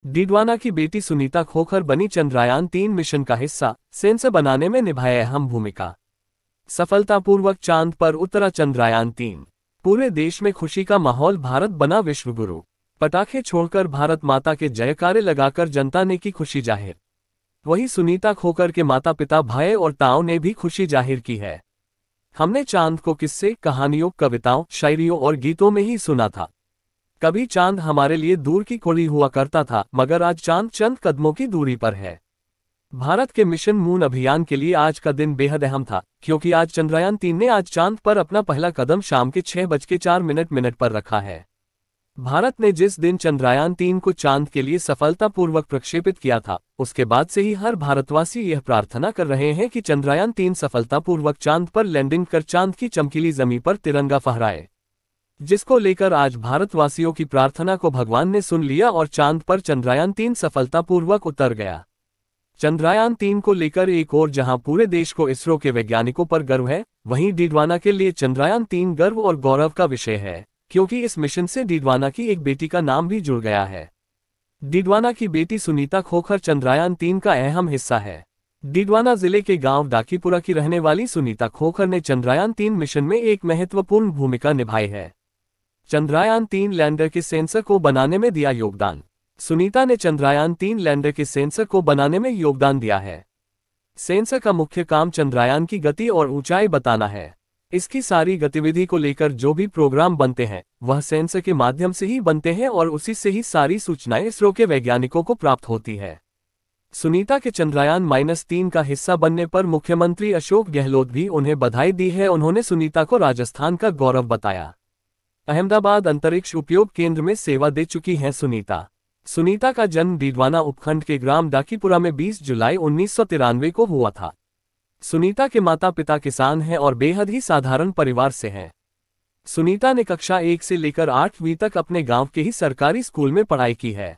डीडवाना की बेटी सुनीता खोखर बनी चंद्रयान-3 मिशन का हिस्सा, सेंसर बनाने में निभाए अहम भूमिका। सफलतापूर्वक चांद पर उतरा चंद्रयान-3। पूरे देश में खुशी का माहौल, भारत बना विश्वगुरु। पटाखे छोड़कर भारत माता के जयकारे लगाकर जनता ने की खुशी जाहिर। वहीं सुनीता खोखर के माता पिता, भाई और ताऊ ने भी खुशी जाहिर की है। हमने चांद को किस्से, कहानियों, कविताओं, शायरियों और गीतों में ही सुना था। कभी चांद हमारे लिए दूर की कोई हुआ करता था, मगर आज चांद चंद कदमों की दूरी पर है। भारत के मिशन मून अभियान के लिए आज का दिन बेहद अहम था, क्योंकि आज चंद्रयान-3 ने आज चांद पर अपना पहला कदम शाम के 6:04 पर रखा है। भारत ने जिस दिन चंद्रयान-3 को चांद के लिए सफलतापूर्वक प्रक्षेपित किया था, उसके बाद से ही हर भारतवासी यह प्रार्थना कर रहे हैं कि चंद्रयान-3 सफलतापूर्वक चांद पर लैंडिंग कर चांद की चमकीली जमीन पर तिरंगा फहराए, जिसको लेकर आज भारतवासियों की प्रार्थना को भगवान ने सुन लिया और चांद पर चंद्रयान-3 सफलतापूर्वक उतर गया। चंद्रयान-3 को लेकर एक और जहां पूरे देश को इसरो के वैज्ञानिकों पर गर्व है, वहीं डीडवाना के लिए चंद्रयान-3 गर्व और गौरव का विषय है, क्योंकि इस मिशन से डीडवाना की एक बेटी का नाम भी जुड़ गया है। डीडवाना की बेटी सुनीता खोखर चंद्रयान-3 का अहम हिस्सा है। डीडवाना जिले के गांव डाकीपुरा की रहने वाली सुनीता खोखर ने चंद्रयान-3 मिशन में एक महत्वपूर्ण भूमिका निभाई है। चंद्रयान-3 लैंडर के सेंसर को बनाने में दिया योगदान। सुनीता ने चंद्रयान-3 लैंडर के सेंसर को बनाने में योगदान दिया है। सेंसर का मुख्य काम चंद्रयान की गति और ऊंचाई बताना है। इसकी सारी गतिविधि को लेकर जो भी प्रोग्राम बनते हैं, वह सेंसर के माध्यम से ही बनते हैं और उसी से ही सारी सूचनाएं इसरो के वैज्ञानिकों को प्राप्त होती है। सुनीता के चंद्रयान-3 का हिस्सा बनने पर मुख्यमंत्री अशोक गहलोत भी उन्हें बधाई दी है। उन्होंने सुनीता को राजस्थान का गौरव बताया। अहमदाबाद अंतरिक्ष उपयोग केंद्र में सेवा दे चुकी हैं सुनीता। सुनीता का जन्म डीडवाना उपखंड के ग्राम डाकीपुरा में 20 जुलाई 1993 को हुआ था। सुनीता के माता पिता किसान हैं और बेहद ही साधारण परिवार से हैं। सुनीता ने कक्षा 1 से लेकर 8वीं तक अपने गांव के ही सरकारी स्कूल में पढ़ाई की है।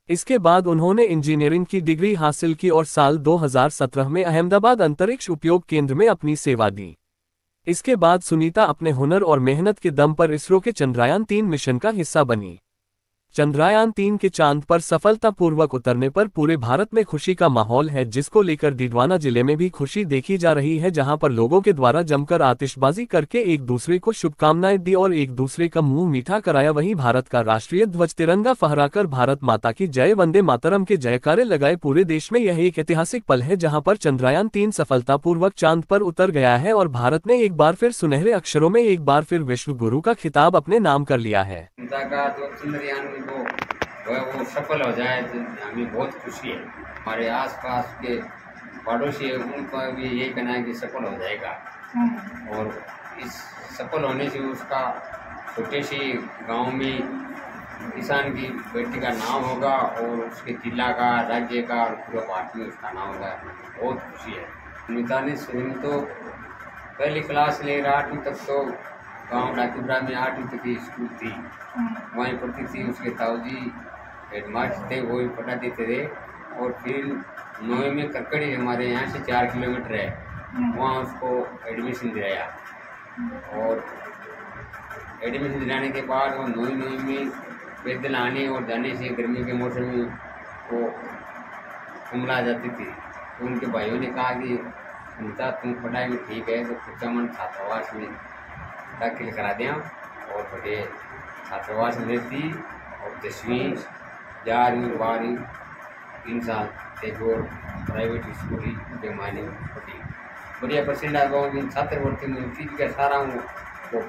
इसके बाद उन्होंने इंजीनियरिंग की डिग्री हासिल की और साल 2017 में अहमदाबाद अंतरिक्ष उपयोग केंद्र में अपनी सेवा दी। इसके बाद सुनीता अपने हुनर और मेहनत के दम पर इसरो के चंद्रयान-3 मिशन का हिस्सा बनी। चंद्रयान-3 के चांद पर सफलतापूर्वक उतरने पर पूरे भारत में खुशी का माहौल है, जिसको लेकर डीडवाना जिले में भी खुशी देखी जा रही है, जहां पर लोगों के द्वारा जमकर आतिशबाजी करके एक दूसरे को शुभकामनाएं दी और एक दूसरे का मुंह मीठा कराया। वहीं भारत का राष्ट्रीय ध्वज तिरंगा फहराकर भारत माता की जय, वंदे मातरम के जयकारे लगाए। पूरे देश में यह एक ऐतिहासिक पल है, जहाँ पर चंद्रयान-3 सफलतापूर्वक चांद पर उतर गया है और भारत ने एक बार फिर सुनहरे अक्षरों में एक बार फिर विश्व गुरु का खिताब अपने नाम कर लिया है। वो सफल हो जाए तो हमें बहुत खुशी है। हमारे आसपास के पड़ोसी है, उनका भी यही कहना है कि सफल हो जाएगा और इस सफल होने से उसका छोटे से गांव में किसान की बेटी का नाम होगा और उसके जिला का, राज्य का और पूरा भारत में उसका नाम होगा। बहुत खुशी है। सुनीता ने शुरू तो पहली क्लास ले 8वीं तक तो गाँव डाकीपुरा में 8वीं तक की स्कूल थी, वहीं पढ़ती थी। उसके ताऊजी हेडमास्टर थे, वो भी पढ़ा देते थे। और फिर 9वीं में करकड़ी हमारे यहाँ से 4 किलोमीटर है, वहाँ उसको एडमिशन दिलाया और एडमिशन दिलाने के बाद वो 9वीं में पैदल आने और जाने से गर्मी के मौसम में वो कुमला जाती थी। तो उनके भाइयों ने कहा कि सुनीता तुम पढ़ाई में ठीक है तो कुचामन छात्रावास में दाखिल करा दें और बड़े छात्रावास में रहती और 10वीं 11वीं 12वीं 3 साल एक और प्राइवेट स्कूल ही के मायने पढ़ी। बढ़िया परसेंट छात्रवृत्ति मिलती क्या सारा हूँ वो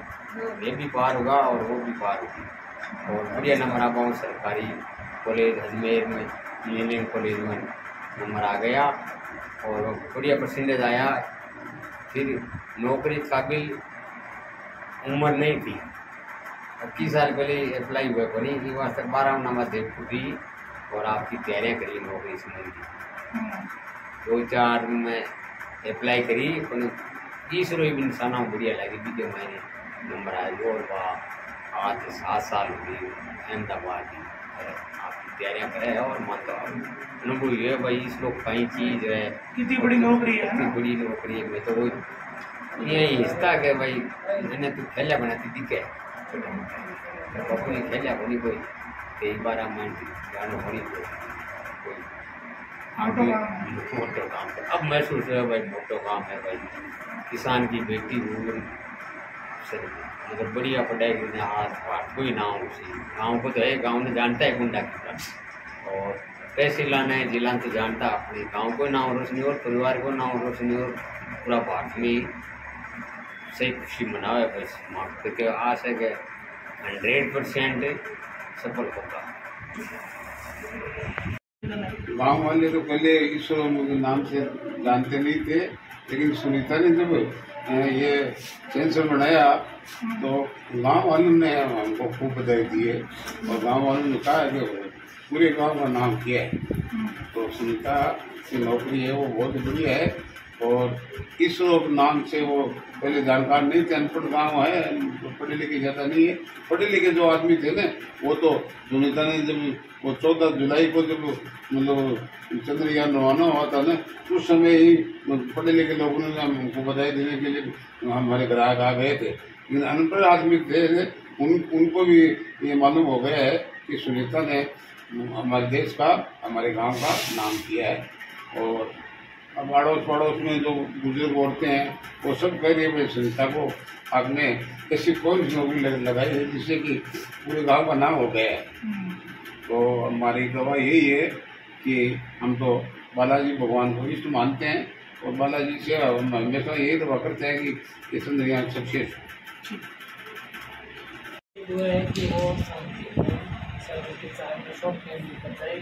ये भी पार होगा और वो भी पार होगी और बढ़िया नंबर आ पाऊँ। सरकारी कॉलेज अजमेर में इंजीनियरिंग कॉलेज में नंबर आ गया और बढ़िया परसेंटेज आया। फिर नौकरी काबिल उम्र नहीं थी। 21 साल पहले अप्लाई हुआ बनी कि वहाँ तक 12 नंबर दे पूरी और आपकी तैयारियाँ करी नौकरी संबंधी। 2-4 में अप्लाई करी पर तीसरे भी निशाना बढ़िया लगी बीते महीने नंबर आया और आज 7 साल हो गई अहमदाबाद की आपकी तैयारियाँ करे और मतलब अनुभव ये भाई इस लोग कई चीज़ है। कितनी बड़ी नौकरी है, कितनी बड़ी नौकरी है। मैं तो वो यही हिस्सा के भाई मैंने तो खेला बनाती दिखे अपनी खेला बनी कोई कई बार मैं जानो होनी तो कोई मोटो काम है। अब महसूस है भाई मोटो काम है भाई, किसान की बेटी हूँ सर, मतलब बढ़िया पढ़ाई करने हाथ कोई ना हो सी गाँव को तो है, गाँव ने जानता है गुंडा की बात, और पैसे लाना है जिला तो जानता अपने गाँव को नाम रोशनी और परिवार को नाम रोशनी और पूरा भारत में सही खुशी मनावे बस माँ करके आशा है कि 100% सफल होगा। गांव वाले तो पहले ईश्वर के नाम से जानते नहीं थे, लेकिन सुनीता ने जब ये सेंसर बनाया तो गांव वालों ने हमको खूब बधाई दी है, और गांव वालों ने कहा है कि पूरे गांव का नाम किया है। तो सुनीता की नौकरी है वो बहुत बढ़िया है, और ईश्वर नाम से वो पहले जानकार नहीं थे, अनपढ़ गांव है, पढ़े लिखे ज़्यादा नहीं है। पढ़े लिखे जो आदमी थे ना वो तो सुनीता ने जब वो 14 जुलाई को जब मतलब चंद्रयान रवाना हुआ था ना, उस समय ही पढ़े लिखे लोगों ने हमको बधाई देने के लिए हमारे ग्राहक आ गए थे। लेकिन अनपढ़ आदमी थे उनको भी ये मालूम हो गया है कि सुनीता ने हमारे देश का, हमारे गांव का नाम किया है। और अब अड़ोस पड़ोस में जो बुजुर्ग औरतें हैं वो सब कह रही है सुनीता को आपने ऐसी कौन सी नौकरी लगाई है जिससे कि पूरे गांव का नाम हो गया है। तो हमारी गवाह यही है कि हम तो बालाजी भगवान को इष्ट मानते हैं, और बालाजी से हम हमेशा यही दुआ करते हैं कि ये चंद्रयान सक्सेस जो है कि वो शांति के साथ शौक बताए,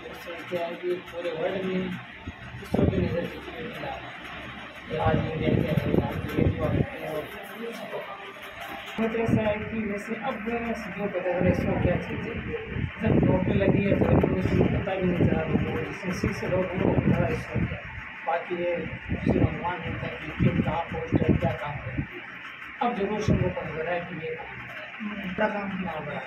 उससे क्या है कि पूरे वर्ल्ड में विश्व की नज़र आज इंडिया के मतलब ऐसा है कि जैसे अब जो पता चला इसमें क्या चीज़ है, जब नौकरी लगी है तो इसमें पता भी नहीं चला, जिसमें से लोग पता इसमें क्या, बाकी ये उससे अनुमान होता है कि कहाँ पोस्ट है क्या काम है। अब जरूर से वो पता चला है कि ये बड़ा काम ना बड़ा